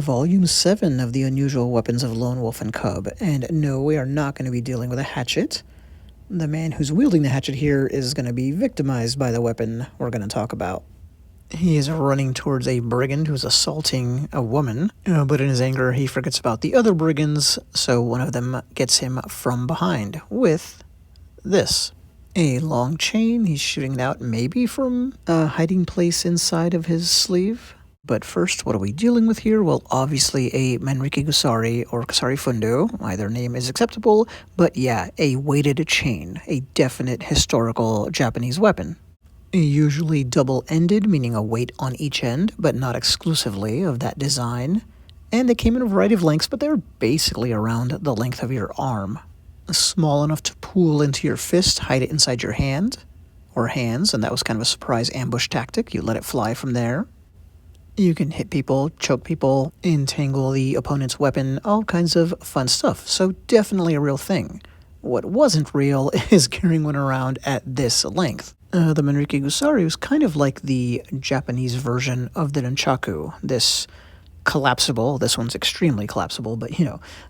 Volume 7 of the Unusual Weapons of Lone Wolf and Cub, and no, we are not going to be dealing with a hatchet. The man who's wielding the hatchet here is going to be victimized by the weapon we're going to talk about. He is running towards a brigand who's assaulting a woman, but in his anger he forgets about the other brigands, so one of them gets him from behind with this. A long chain. He's shooting it out maybe from a hiding place inside of his sleeve. But first, what are we dealing with here? Well, obviously a Manriki Gusari or Kusari Fundo. Either name is acceptable, but yeah, a weighted chain, a definite historical Japanese weapon. Usually double-ended, meaning a weight on each end, but not exclusively of that design. And they came in a variety of lengths, but they're basically around the length of your arm. Small enough to pull into your fist, hide it inside your hand, or hands, and that was kind of a surprise ambush tactic. You let it fly from there. You can hit people, choke people, entangle the opponent's weapon, all kinds of fun stuff. So definitely a real thing. What wasn't real is carrying one around at this length. The Manriki Gusari was kind of like the Japanese version of the nunchaku. This collapsible, this one's extremely collapsible, but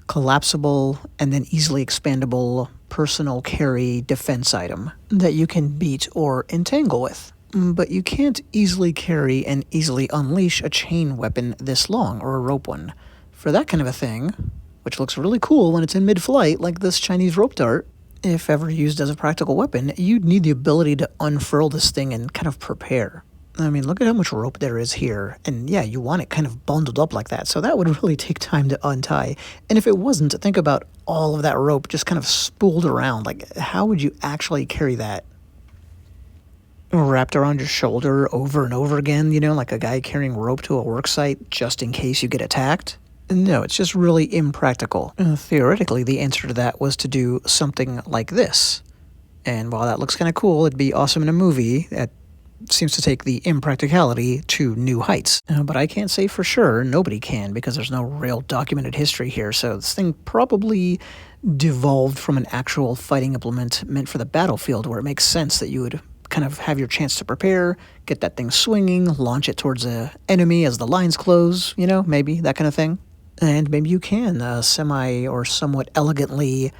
collapsible and then easily expandable personal carry defense item that you can beat or entangle with. But you can't easily carry and easily unleash a chain weapon this long, or a rope one. For that kind of a thing, which looks really cool when it's in mid-flight, like this Chinese rope dart, if ever used as a practical weapon, you'd need the ability to unfurl this thing and kind of prepare. I mean, look at how much rope there is here, and yeah, you want it kind of bundled up like that, so that would really take time to untie. And if it wasn't, think about all of that rope just kind of spooled around. Like, how would you actually carry that? Wrapped around your shoulder over and over again, like a guy carrying rope to a work site just in case you get attacked? No, it's just really impractical. Theoretically, the answer to that was to do something like this. And while that looks kind of cool, it'd be awesome in a movie that seems to take the impracticality to new heights. But I can't say for sure, nobody can, because there's no real documented history here, so this thing probably devolved from an actual fighting implement meant for the battlefield, where it makes sense that you would kind of have your chance to prepare, get that thing swinging, launch it towards an enemy as the lines close, maybe, that kind of thing. And maybe you can semi or somewhat elegantly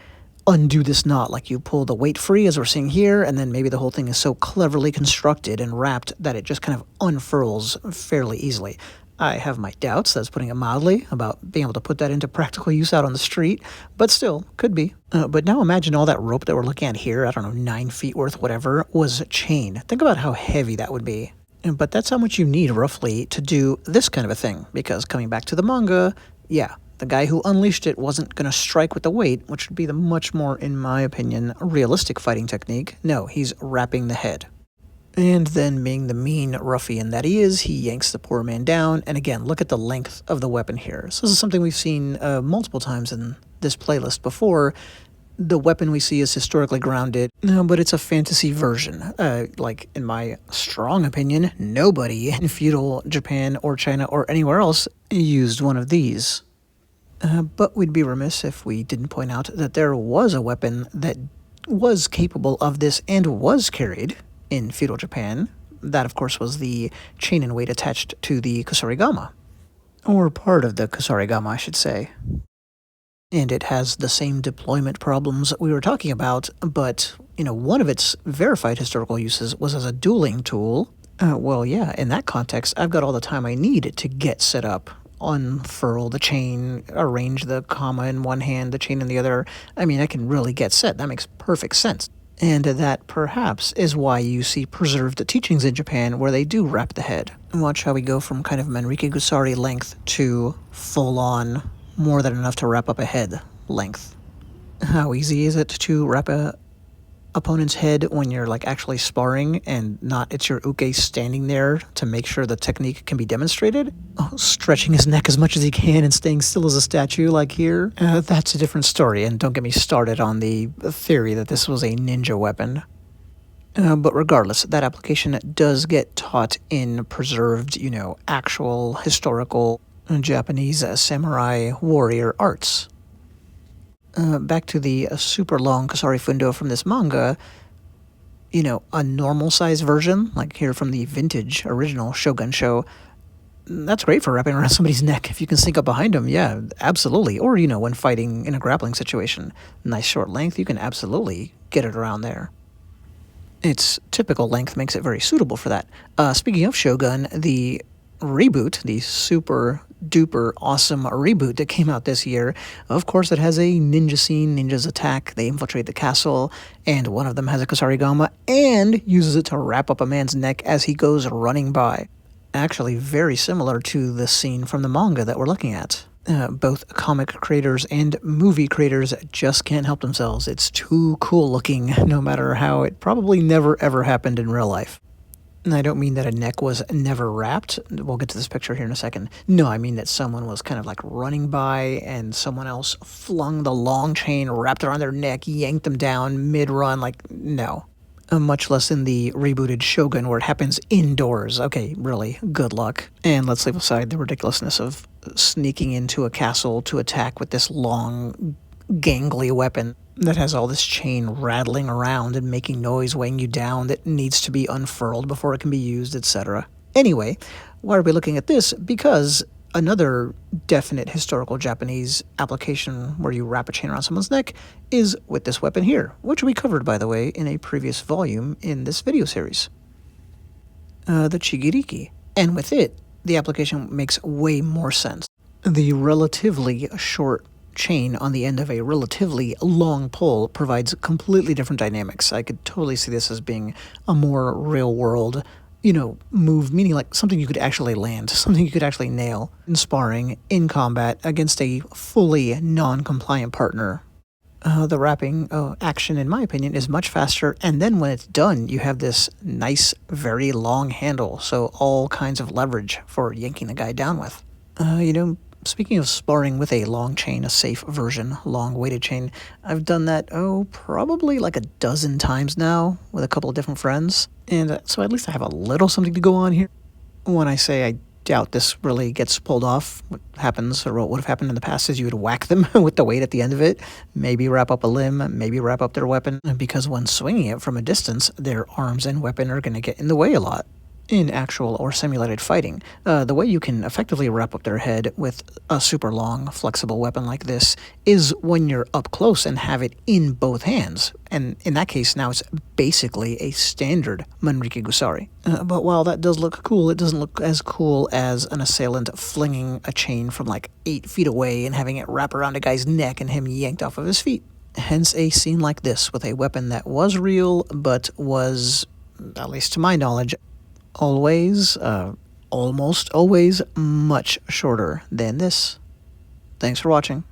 undo this knot, like you pull the weight free as we're seeing here, and then maybe the whole thing is so cleverly constructed and wrapped that it just kind of unfurls fairly easily. I have my doubts, that's putting it mildly, about being able to put that into practical use out on the street, but still, could be. But now imagine all that rope that we're looking at here, I don't know, 9 feet worth, whatever, was chain. Think about how heavy that would be. But that's how much you need, roughly, to do this kind of a thing, because coming back to the manga, yeah, the guy who unleashed it wasn't going to strike with the weight, which would be the much more, in my opinion, realistic fighting technique. No, he's wrapping the head. And then, being the mean ruffian that he is, he yanks the poor man down. And again, look at the length of the weapon here. So this is something we've seen multiple times in this playlist before. The weapon we see is historically grounded, but it's a fantasy version. Like, in my strong opinion, nobody in feudal Japan or China or anywhere else used one of these. But we'd be remiss if we didn't point out that there was a weapon that was capable of this and was carried in feudal Japan. That, of course, was the chain and weight attached to the kusarigama. Or part of the kusarigama, I should say. And it has the same deployment problems we were talking about, but, one of its verified historical uses was as a dueling tool. Well, yeah, in that context, I've got all the time I need to get set up, unfurl the chain, arrange the kama in one hand, the chain in the other. I mean, I can really get set. That makes perfect sense. And that perhaps is why you see preserved teachings in Japan where they do wrap the head. Watch how we go from kind of Manriki Gusari length to full-on, more than enough to wrap up a head length. How easy is it to wrap a opponent's head when you're like actually sparring and not it's your uke standing there to make sure the technique can be demonstrated? Stretching his neck as much as he can and staying still as a statue like here? That's a different story, and don't get me started on the theory that this was a ninja weapon. But regardless, that application does get taught in preserved, actual historical Japanese samurai warrior arts. Back to the super long Kusari Fundo from this manga, a normal size version, like here from the vintage original Shogun show, That's great for wrapping around somebody's neck. If you can sneak up behind them, yeah, absolutely. Or, when fighting in a grappling situation. Nice short length, you can absolutely get it around there. Its typical length makes it very suitable for that. Speaking of Shogun, the reboot, the super duper awesome reboot that came out this year, of course it has a ninja scene. Ninjas attack, they infiltrate the castle, and one of them has a Kusarigama and uses it to wrap up a man's neck as he goes running by. Actually very similar to the scene from the manga that we're looking at. Both comic creators and movie creators just can't help themselves. It's too cool looking, no matter how it probably never ever happened in real life. And I don't mean that a neck was never wrapped. We'll get to this picture here in a second. No, I mean that someone was kind of like running by and someone else flung the long chain, wrapped around their neck, yanked them down mid-run. No. Much less in the rebooted Shogun where it happens indoors. Okay, really, good luck. And let's leave aside the ridiculousness of sneaking into a castle to attack with this long, gangly weapon that has all this chain rattling around and making noise, weighing you down, that needs to be unfurled before it can be used, etc. Anyway, why are we looking at this? Because another definite historical Japanese application where you wrap a chain around someone's neck is with this weapon here, which we covered, by the way, in a previous volume in this video series. The Chigiriki. And with it, the application makes way more sense. The relatively short chain on the end of a relatively long pole provides completely different dynamics. I could totally see this as being a more real-world move, meaning like something you could actually land, something you could actually nail in sparring, in combat, against a fully non-compliant partner. The wrapping action, in my opinion, is much faster, and then when it's done, you have this nice, very long handle, so all kinds of leverage for yanking the guy down with. Speaking of sparring with a long chain, a safe version, long weighted chain, I've done that, probably like a dozen times now with a couple of different friends. And so at least I have a little something to go on here. When I say I doubt this really gets pulled off, what happens, or what would have happened in the past is you would whack them with the weight at the end of it, maybe wrap up a limb, maybe wrap up their weapon, because when swinging it from a distance, their arms and weapon are going to get in the way a lot. In actual or simulated fighting, the way you can effectively wrap up their head with a super long, flexible weapon like this is when you're up close and have it in both hands. And in that case, now it's basically a standard Manriki Gusari. But while that does look cool, it doesn't look as cool as an assailant flinging a chain from like 8 feet away and having it wrap around a guy's neck and him yanked off of his feet. Hence a scene like this with a weapon that was real, but was, at least to my knowledge, almost always much shorter than this. Thanks for watching.